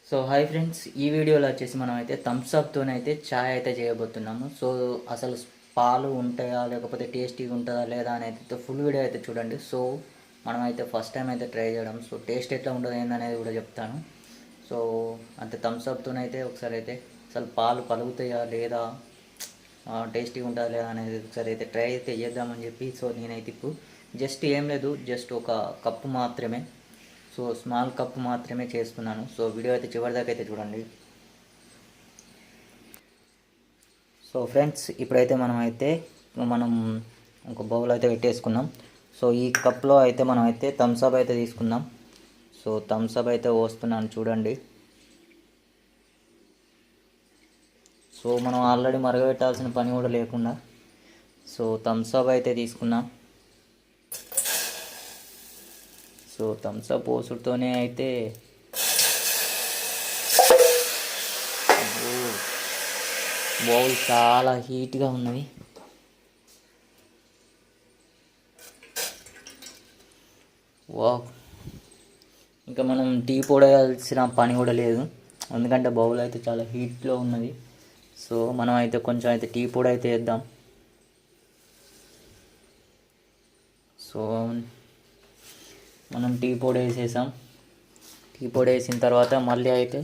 So hi friends, ఈ వీడియోలో వచ్చేసి మనం అయితే థమ్స్ అప్తోనైతే చాయ్ అయితే చేయబోతున్నాము. సో అసలు పాలు ఉంటాయా లేకపోతే టేస్టీగా ఉంటుందా లేదా అని అయితే ఫుల్ వీడియో అయితే చూడండి. సో మనం అయితే ఫస్ట్ టైం అయితే ట్రై చేయడం, సో టేస్ట్ ఎట్లా ఉంటుంది ఏందనేది కూడా చెప్తాను. సో అంతే థమ్స్ అప్తోనైతే ఒకసారి అయితే అసలు పాలు పలుగుతాయా లేదా, టేస్టీగా ఉంటుందా లేదా అనేది ఒకసారి అయితే ట్రై అయితే చేద్దామని చెప్పి సో నేనైతే ఇప్పుడు జస్ట్ ఏం లేదు, జస్ట్ ఒక కప్పు మాత్రమే, సో స్మాల్ కప్ మాత్రమే చేస్తున్నాను. సో వీడియో అయితే చివరిదాకా అయితే చూడండి. సో ఫ్రెండ్స్, ఇప్పుడైతే మనం ఒక బౌల్ అయితే పెట్టేసుకున్నాం. సో ఈ కప్లో అయితే మనం అయితే థమ్స్ అప్ అయితే తీసుకుందాం. సో థమ్స్ అప్ అయితే పోస్తున్నాను చూడండి. సో మనం ఆల్రెడీ మరగబెట్టాల్సిన పని కూడా లేకుండా సో థమ్స్ అప్ అయితే తీసుకున్నాం. సో థమ్స్ అప్ పోసుడుతోనే అయితే బౌల్ చాలా హీట్గా ఉన్నది. వావ్, ఇంకా మనం టీ పొడగాల్సిన పని కూడా లేదు, ఎందుకంటే బౌల్ అయితే చాలా హీట్లో ఉన్నది. సో మనం అయితే కొంచెం అయితే టీ పొడి అయితే వేద్దాం. సో మనం టీ పొడి వేసేసాం. టీ పొడి వేసిన తర్వాత మళ్ళీ అయితే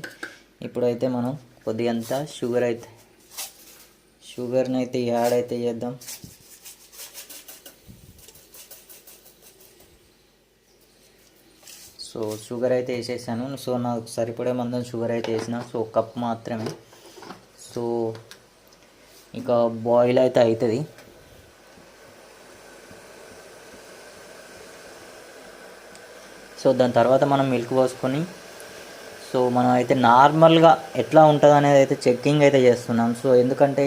ఇప్పుడైతే మనం కొద్దిగంత షుగర్ని అయితే యాడ్ అయితే చేద్దాం. సో షుగర్ అయితే వేసేసాను. సో నాకు సరిపడే మందం షుగర్ అయితే వేసిన, సో కప్ మాత్రమే. సో ఇంకా బాయిల్ అయితే అవుతుంది. సో దాని తర్వాత మనం మిల్క్ పోసుకొని సో మనం అయితే నార్మల్గా ఎట్లా ఉంటుంది అనేది అయితే చెక్కింగ్ అయితే చేస్తున్నాం. సో ఎందుకంటే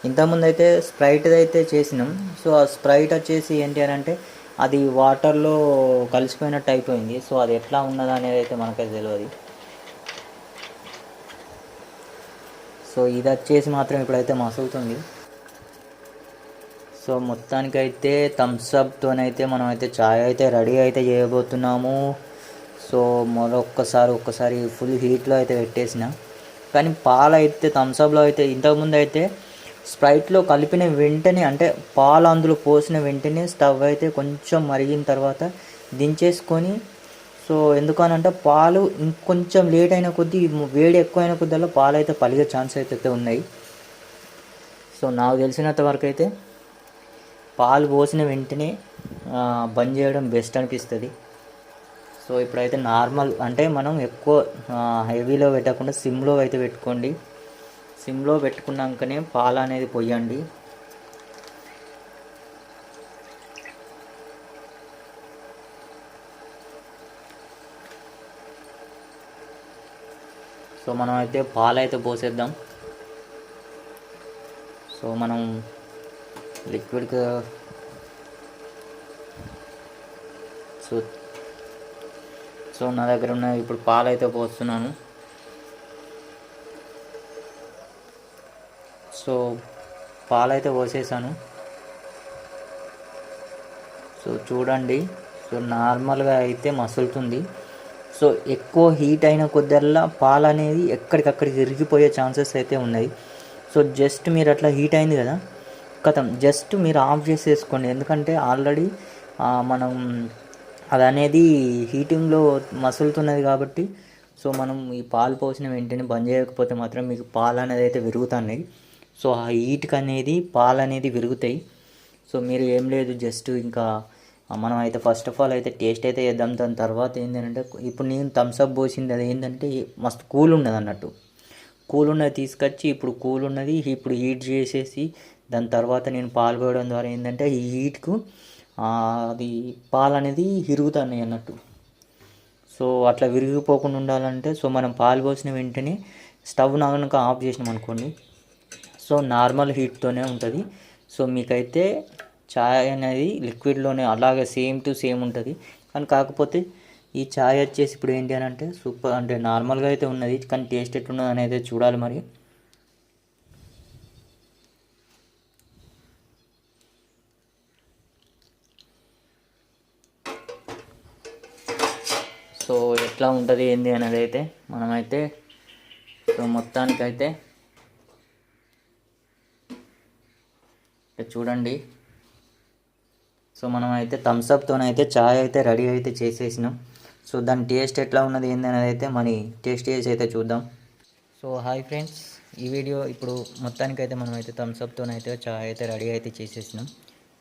ఇంతకుముందు అయితే స్ప్రైట్ అయితే చేసినాం. సో ఆ స్ప్రైట్ వచ్చేసి ఏంటి అని అంటే అది వాటర్లో కలిసిపోయినట్టు అయిపోయింది. సో అది ఎట్లా ఉన్నది అనేది అయితే మనకైతే తెలియదు. సో ఇది వచ్చేసి మాత్రం ఇప్పుడైతే మసులుతుంది. సో మొత్తానికైతే థమ్స్ అప్తోనైతే మనం అయితే చాయ్ అయితే రెడీ అయితే చేయబోతున్నాము. సో ఒక్కసారి ఫుల్ హీట్లో అయితే పెట్టేసిన, కానీ పాలు అయితే థమ్స్ అప్లో అయితే ఇంతకుముందు అయితే స్ప్రైట్లో కలిపిన వెంటనే, అంటే పాలు అందులో పోసిన వెంటనే స్టవ్ అయితే కొంచెం మరిగిన తర్వాత దించేసుకొని, సో ఎందుకనంటే పాలు ఇంకొంచెం లేట్ అయిన కొద్దీ వేడి ఎక్కువైన కొద్దీ పాలు అయితే పలిగే ఛాన్స్ అయితే ఉన్నాయి. సో నాకు తెలిసినంత వరకు అయితే పాలు పోసిన వెంటనే బంద్ చేయడం బెస్ట్ అనిపిస్తుంది. సో ఇప్పుడైతే నార్మల్, అంటే మనం ఎక్కువ హెవీలో పెట్టకుండా సిమ్లో అయితే పెట్టుకోండి. సిమ్లో పెట్టుకున్నాకనే పాలు అనేది పోయండి. సో మనం అయితే పాలు అయితే పోసేద్దాం. సో మనం లిక్విడ్ సో నా దగ్గర ఉన్న ఇప్పుడు పాలు అయితే పోస్తున్నాను. సో పాలు అయితే పోసేసాను. సో చూడండి, సో నార్మల్గా అయితే మసులుతుంది. సో ఎక్కువ హీట్ అయిన కొద్దల్లా పాలు అనేది ఎక్కడికక్కడికి విరిగిపోయే ఛాన్సెస్ అయితే ఉన్నాయి. సో జస్ట్ మీరు అట్లా హీట్ అయింది కదా, కథం జస్ట్ మీరు ఆఫ్ చేసేసుకోండి. ఎందుకంటే ఆల్రెడీ మనం అది అనేది హీటింగ్లో మసులుతున్నది కాబట్టి. సో మనం ఈ పాలు పోసిన వెంటనే బంద్ చేయకపోతే మాత్రం మీకు పాలు అనేది అయితే విరుగుతున్నాయి. సో ఆ హీట్కి అనేది పాలు అనేది విరుగుతాయి. సో మీరు ఏం లేదు, జస్ట్ ఇంకా మనం అయితే ఫస్ట్ ఆఫ్ ఆల్ అయితే టేస్ట్ అయితే చేద్దాం. దాని తర్వాత ఏంటంటే ఇప్పుడు నేను థమ్స్ అప్ పోసింది అది ఏంటంటే మస్తు కూల్ ఉన్నది అన్నట్టు. కూల్ ఉన్నది తీసుకొచ్చి ఇప్పుడు హీట్ చేసేసి దాని తర్వాత నేను పాలు పోయడం ద్వారా ఏంటంటే ఈ హీట్కు అది పాలు అనేది విరుగుతున్నాయి అన్నట్టు. సో అట్లా విరిగిపోకుండా ఉండాలంటే సో మనం పాలు పోసిన వెంటనే స్టవ్ కనుక ఆఫ్ చేసినాం అనుకోండి, సో నార్మల్ హీట్తోనే ఉంటుంది. సో మీకైతే చాయ్ అనేది లిక్విడ్లోనే అలాగే సేమ్ టు సేమ్ ఉంటుంది. కానీ కాకపోతే ఈ చాయ్ వచ్చేసి ఇప్పుడు ఏంటి అని అంటే సూపర్, అంటే నార్మల్గా అయితే ఉన్నది, కానీ టేస్ట్ ఎట్లున్నది అనేది చూడాలి మరి. సో ఎట్లా ఉంటుంది ఏంది అనేది అయితే మనమైతే సో మొత్తానికైతే చూడండి. సో మనం అయితే థమ్స్అప్తోనైతే చాయ్ అయితే రెడీ అయితే చేసేసినాం. సో దాని టేస్ట్ ఎట్లా ఉన్నది ఏందనేది అయితే మన టేస్ట్ చేసి అయితే చూద్దాం. సో హాయ్ ఫ్రెండ్స్, ఈ వీడియో ఇప్పుడు మొత్తానికైతే మనం అయితే థమ్స్అప్తోనైతే చాయ్ అయితే రెడీ అయితే చేసేసినాం.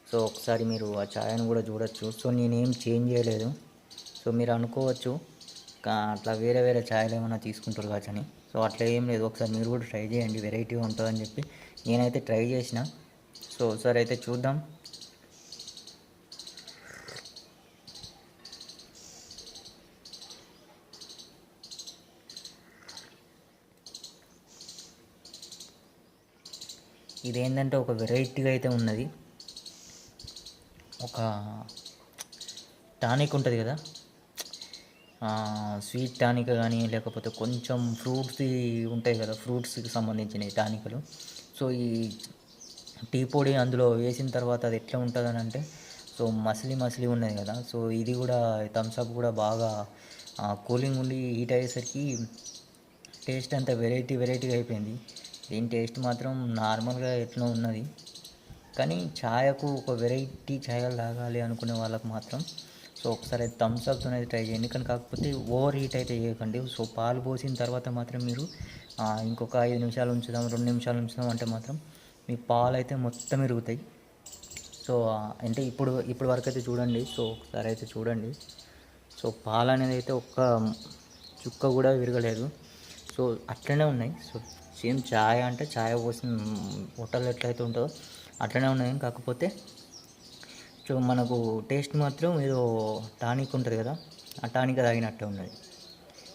సో ఒకసారి మీరు ఆ చాయ్ని కూడా చూడొచ్చు. సో నేనేం చేంజ్ చేయలేదు. సో మీరు అనుకోవచ్చు అట్లా వేరే వేరే ఛాయలు ఏమైనా తీసుకుంటారు కావచ్చని. సో అట్లా ఏం లేదు. ఒకసారి మీరు కూడా ట్రై చేయండి, వెరైటీగా ఉంటుందని చెప్పి నేనైతే ట్రై చేసిన. సో ఒకసారి అయితే చూద్దాం. ఇదేంటంటే ఒక వెరైటీగా అయితే ఉన్నది. ఒక టానిక్ ఉంటుంది కదా, స్వీట్ టానిక్ కానీ లేకపోతే కొంచెం ఫ్రూట్స్ ఉంటాయి కదా, ఫ్రూట్స్కి సంబంధించిన టానిక్లు. సో ఈ టీ పొడి అందులో వేసిన తర్వాత అది ఎట్లా ఉంటుందని అంటే, సో మసిలి ఉన్నది కదా. సో ఇది కూడా థమ్స్అప్ కూడా బాగా కూలింగ్ ఉండి హీట్ అయ్యేసరికి టేస్ట్ అంతా వెరైటీగా అయిపోయింది. దీని టేస్ట్ మాత్రం నార్మల్గా ఎట్లా ఉన్నది, కానీ ఛాయకు ఒక వెరైటీ ఛాయలు తాగాలి అనుకునే వాళ్ళకు మాత్రం సో ఒకసారి అయితే థమ్స్అప్తో అయితే ట్రై చేయండి. కానీ కాకపోతే ఓవర్ హీట్ అయితే చేయకండి. సో పాలు పోసిన తర్వాత మాత్రం మీరు ఇంకొక 5 నిమిషాలు ఉంచుదాం, 2 నిమిషాలు ఉంచుదాం అంటే మాత్రం మీ పాలు అయితే మొత్తం ఇరుగుతాయి. సో అంటే ఇప్పుడు వరకు అయితే చూడండి. సో ఒకసారి అయితే చూడండి. సో పాలు అనేది అయితే ఒక్క చుక్క కూడా విరగలేదు. సో అట్లనే ఉన్నాయి. సో సేమ్ ఛాయ్ అంటే ఛాయ్ పోసిన హోటల్ ఎట్లయితే ఉంటుందో అట్లనే ఉన్నాయి. కాకపోతే సో మనకు టేస్ట్ మాత్రం ఏదో టానిక్ ఉంటుంది కదా, ఆ టానిక్ తాగినట్టే ఉన్నది.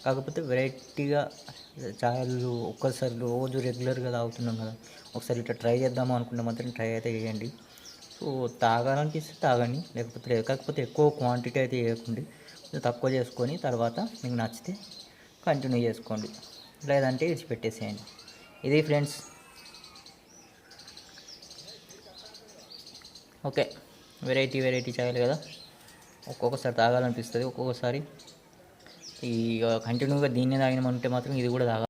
కాకపోతే వెరైటీగా ఛాయలు ఒక్కసారి రోజు రెగ్యులర్గా తాగుతున్నాం కదా, ఒకసారి ఇట్లా ట్రై చేద్దాము అనుకుంటే మాత్రం ట్రై అయితే చేయండి. సో తాగాలనిపిస్తే తాగండి, లేకపోతే లేదు. కాకపోతే ఎక్కువ క్వాంటిటీ అయితే చేయకండి, తక్కువ చేసుకొని తర్వాత మీకు నచ్చితే కంటిన్యూ చేసుకోండి, లేదంటే విడిచిపెట్టేసేయండి. ఇది ఫ్రెండ్స్. ఓకే, వెరైటీ ఛాయలు కదా, ఒక్కొక్కసారి తాగాలనిపిస్తుంది, ఒక్కొక్కసారి ఈ కంటిన్యూగా దీన్నే తాగినామంటే మాత్రం ఇది కూడా తాగాలి.